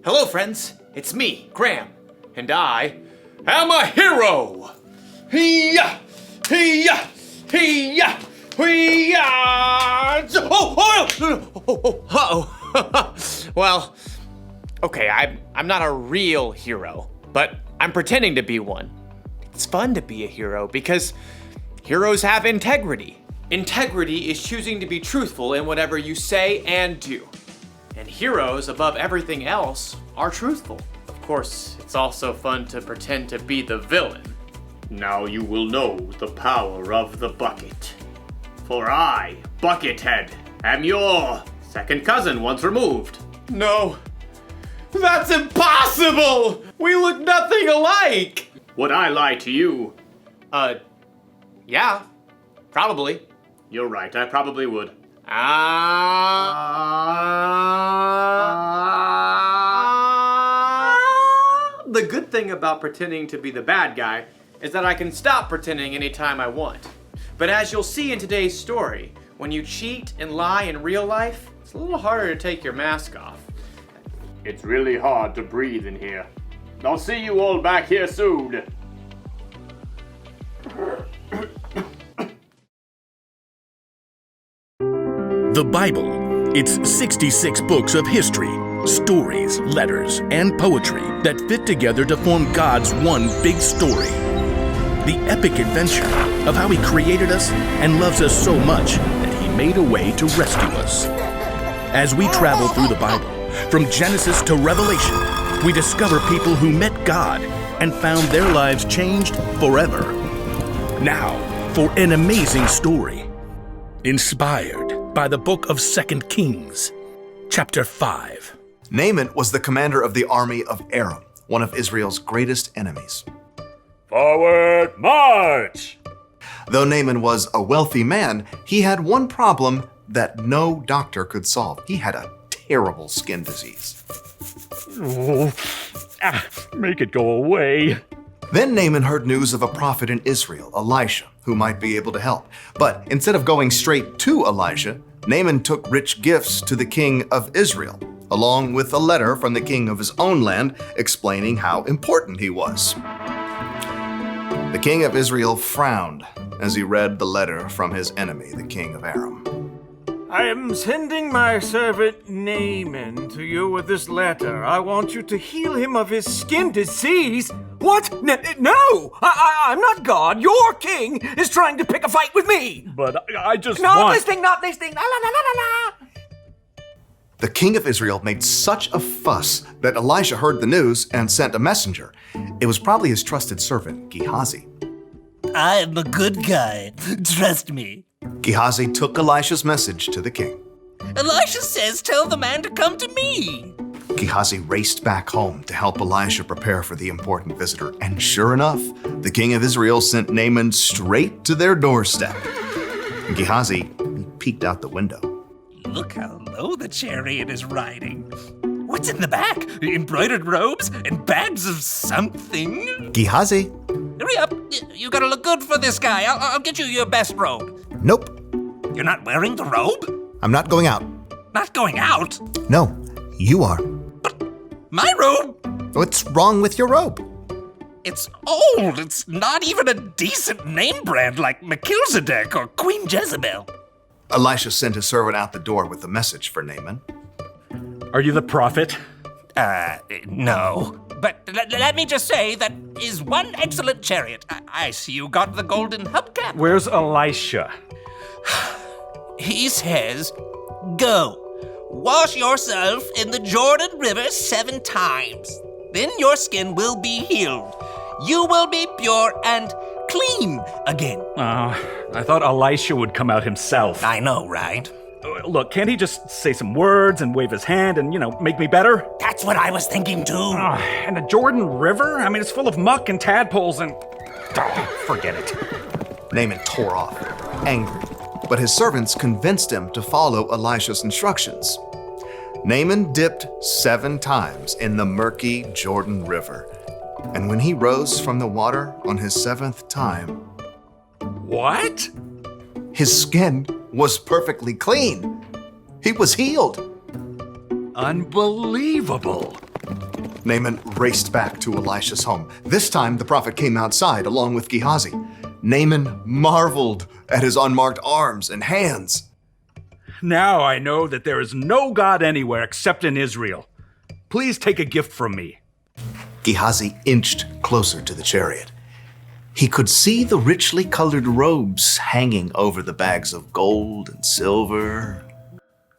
Hello, friends. It's me, Graham, and I am a hero. Hee-yah! Hee-yah! Hee-yah! Hee-yah! Uh-oh. Well, okay, I'm not a real hero, but I'm pretending to be one. It's fun to be a hero because heroes have integrity. Integrity is choosing to be truthful in whatever you say and do. And heroes, above everything else, are truthful. Of course, it's also fun to pretend to be the villain. Now you will know the power of the bucket. For I, Buckethead, am your second cousin once removed. No, that's impossible! We look nothing alike! Would I lie to you? Yeah, probably. You're right, I probably would. The good thing about pretending to be the bad guy is that I can stop pretending anytime I want. But as you'll see in today's story, when you cheat and lie in real life, it's a little harder to take your mask off. It's really hard to breathe in here. I'll see you all back here soon. The Bible. It's 66 books of history, stories, letters, and poetry that fit together to form God's one big story. The epic adventure of how He created us and loves us so much that He made a way to rescue us. As we travel through the Bible, from Genesis to Revelation, we discover people who met God and found their lives changed forever. Now, for an amazing story, inspired by the book of 2 Kings, chapter 5. Naaman was the commander of the army of Aram, one of Israel's greatest enemies. Forward march! Though Naaman was a wealthy man, he had one problem that no doctor could solve. He had a terrible skin disease. Make it go away. Then Naaman heard news of a prophet in Israel, Elisha, who might be able to help. But instead of going straight to Elisha, Naaman took rich gifts to the king of Israel, along with a letter from the king of his own land explaining how important he was. The king of Israel frowned as he read the letter from his enemy, the king of Aram. I am sending my servant Naaman to you with this letter. I want you to heal him of his skin disease. What? No! I'm not God. Your king is trying to pick a fight with me. But I just Not want... listening, not listening. La, la, la, la, la. The king of Israel made such a fuss that Elisha heard the news and sent a messenger. It was probably his trusted servant, Gehazi. I'm a good guy. Trust me. Gehazi took Elisha's message to the king. Elisha says tell the man to come to me. Gehazi raced back home to help Elisha prepare for the important visitor. And sure enough, the king of Israel sent Naaman straight to their doorstep. Gehazi peeked out the window. Look how low the chariot is riding. What's in the back? Embroidered robes and bags of something? Gehazi? Hurry up. You gotta look good for this guy. I'll get you your best robe. Nope. You're not wearing the robe? I'm not going out. Not going out? No, you are. My robe? What's wrong with your robe? It's old. It's not even a decent name brand like Melchizedek or Queen Jezebel. Elisha sent his servant out the door with a message for Naaman. Are you the prophet? No. But let me just say that is one excellent chariot. I see you got the golden hubcap. Where's Elisha? He says, go. Wash yourself in the Jordan River 7 times. Then your skin will be healed. You will be pure and clean again. I thought Elisha would come out himself. I know, right? Look, can't he just say some words and wave his hand and, make me better? That's what I was thinking too. And the Jordan River? I mean, it's full of muck and tadpoles and... forget it. Naaman tore off, angry, but his servants convinced him to follow Elisha's instructions. Naaman dipped 7 times in the murky Jordan River, and when he rose from the water on his 7th time... What? His skin was perfectly clean. He was healed. Unbelievable. Naaman raced back to Elisha's home. This time, the prophet came outside along with Gehazi. Naaman marveled at his unmarked arms and hands. Now I know that there is no God anywhere except in Israel. Please take a gift from me. Gehazi inched closer to the chariot. He could see the richly colored robes hanging over the bags of gold and silver.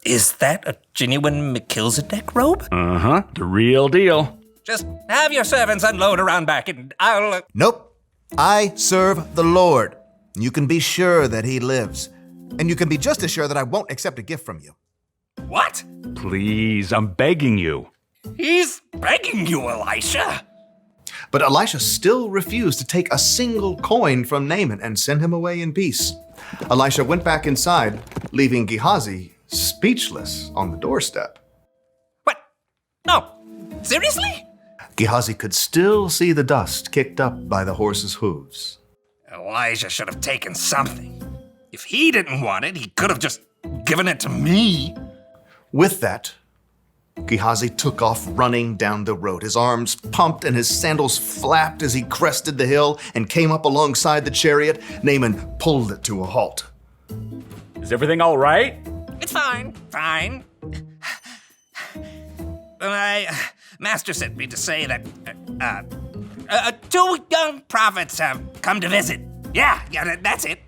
Is that a genuine Melchizedek robe? Uh-huh, the real deal. Just have your servants unload around back and I'll... Nope. I serve the Lord. You can be sure that he lives. And you can be just as sure that I won't accept a gift from you. What? Please, I'm begging you. He's begging you, Elisha. But Elisha still refused to take a single coin from Naaman and send him away in peace. Elisha went back inside, leaving Gehazi speechless on the doorstep. What? No. Seriously? Gehazi could still see the dust kicked up by the horse's hooves. Elijah should have taken something. If he didn't want it, he could have just given it to me. With that, Gehazi took off running down the road. His arms pumped and his sandals flapped as he crested the hill and came up alongside the chariot. Naaman pulled it to a halt. Is everything all right? It's fine. My master sent me to say that two young prophets have come to visit. Yeah, that's it.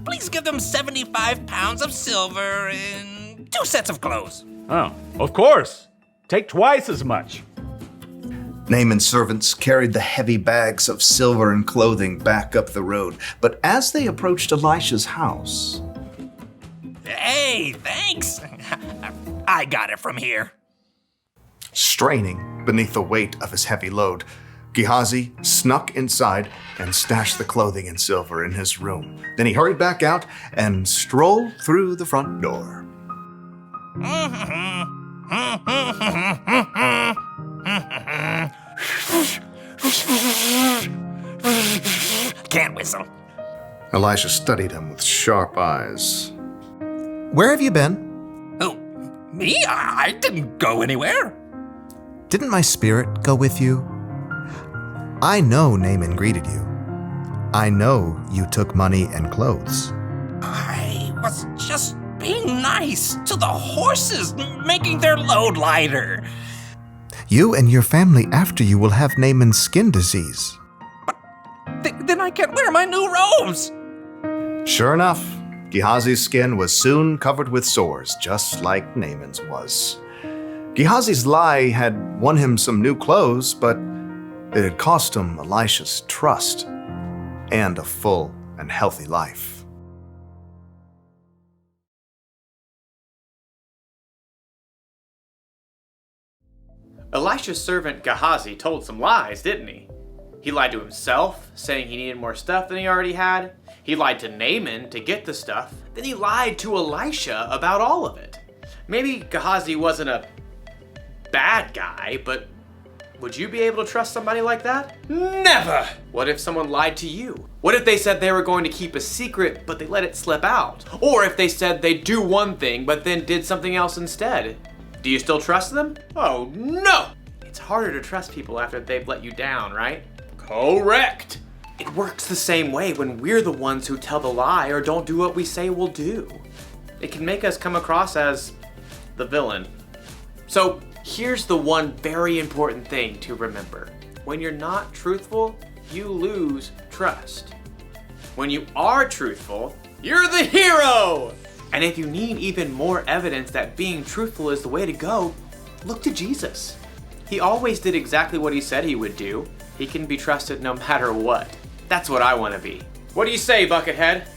Please give them 75 pounds of silver and 2 sets of clothes. Oh, of course. Take twice as much. Naaman's servants carried the heavy bags of silver and clothing back up the road. But as they approached Elisha's house... Hey, thanks. I got it from here. Straining beneath the weight of his heavy load, Gehazi snuck inside and stashed the clothing and silver in his room. Then he hurried back out and strolled through the front door. Can't whistle. Elisha studied him with sharp eyes. Where have you been? Oh, me? I didn't go anywhere. Didn't my spirit go with you? I know Naaman greeted you. I know you took money and clothes. I was just being nice to the horses, making their load lighter. You and your family after you will have Naaman's skin disease. Then I can't wear my new robes. Sure enough, Gehazi's skin was soon covered with sores, just like Naaman's was. Gehazi's lie had won him some new clothes, but it had cost him Elisha's trust and a full and healthy life. Elisha's servant Gehazi told some lies, didn't he? He lied to himself, saying he needed more stuff than he already had. He lied to Naaman to get the stuff. Then he lied to Elisha about all of it. Maybe Gehazi wasn't a bad guy, but would you be able to trust somebody like that? Never! What if someone lied to you? What if they said they were going to keep a secret, but they let it slip out? Or if they said they'd do one thing, but then did something else instead? Do you still trust them? Oh no! It's harder to trust people after they've let you down, right? Correct! It works the same way when we're the ones who tell the lie or don't do what we say we'll do. It can make us come across as the villain. So here's the one very important thing to remember. When you're not truthful, you lose trust. When you are truthful, you're the hero! And if you need even more evidence that being truthful is the way to go, look to Jesus. He always did exactly what he said he would do. He can be trusted no matter what. That's what I want to be. What do you say, Buckethead?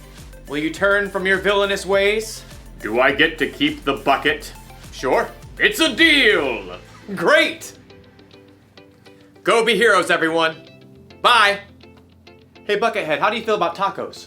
Will you turn from your villainous ways? Do I get to keep the bucket? Sure. It's a deal! Great! Go be heroes, everyone. Bye. Hey, Buckethead, how do you feel about tacos?